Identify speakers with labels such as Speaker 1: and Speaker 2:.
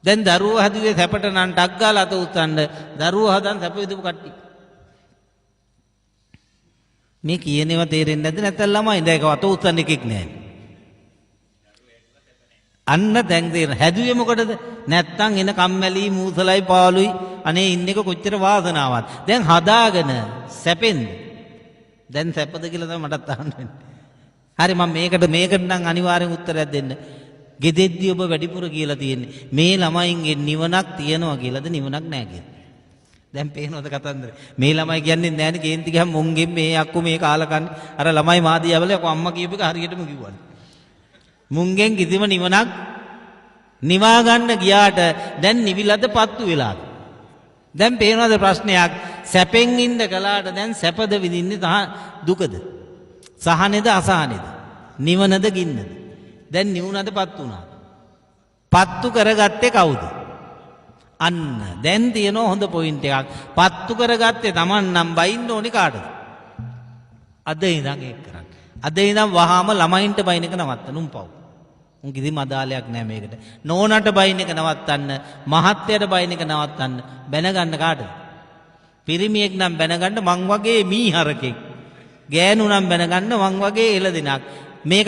Speaker 1: දැන් දරුවෝ හදුවේ සැපට නම් ටක් ගාලා අත උස්සන්න දරුවෝ හදන් සැප විඳපු කට්ටිය. මේ කියනේවා තේරෙන්නේ නැද්ද නැත්නම් ළමයි දැන් ඒක අත උස්සන්න එකෙක් නැහැ. අන්න දැන් තේරෙන හැදුවේ මොකටද? නැත්තම් එන කම්මැලි මූසලයි පාළුයි අනේ ඉන්න එක කොච්චර වාසනාවක්. දැන් හදාගෙන සැපෙන්ද? දැන් සැපද කියලා තමයි මටත් අහන්න වෙන්නේ. හරි මම මේකට නම් අනිවාර්යෙන් උත්තරයක් දෙන්න. ගෙදෙද්දි ඔබ වැඩිපුර කියලා තියෙන්නේ මේ ළමයින්ගේ නිවනක් තියනවා කියලාද නිවනක් නැහැ කියලා. දැන් පේනවද කතන්දරේ? මේ ළමයි කියන්නේ නැහැනේ කේන්ති ගියම් මුංගෙන් මේ අක්කු මේ කාලා කන්නේ. අර ළමයි මාදී යවල අම්මා කියපු එක හරියටම කිව්වනේ. මුංගෙන් කිසිම නිවනක් නිවා ගන්න ගියාට දැන් නිවිලද පත්තු වෙලාද? දැන් පේනවද ප්‍රශ්නයක්? සැපෙන් ඉන්න කලාට දැන් සැපද විඳින්නේ දුකද? සහනේද අසහනේද? නිවනද ගින්නද? දැන් නිවුණද පත් වුණා. පත්තු කරගත්තේ කවුද? අන්න දැන් තියෙන හොඳ පොයින්ට් එකක්. පත්තු කරගත්තේ Taman නම් බයින්න ඕනේ කාටද? අද ඉඳන් ඒක කරන්න. අද ඉඳන් වහාම ළමයින්ට බයින් එක නවත්තන්න උන්පව්. උන් කිසිම අදාළයක් නැහැ මේකට. නෝනට බයින් එක නවත්තන්න, මහත්තයට බයින් එක නවත්තන්න බැනගන්න කාටද? පිරිමියෙක් නම් බැනගන්න මං වගේ මීහරකෙක්. ගෑනු නම් බැනගන්න මං වගේ එළදෙනක්. මේක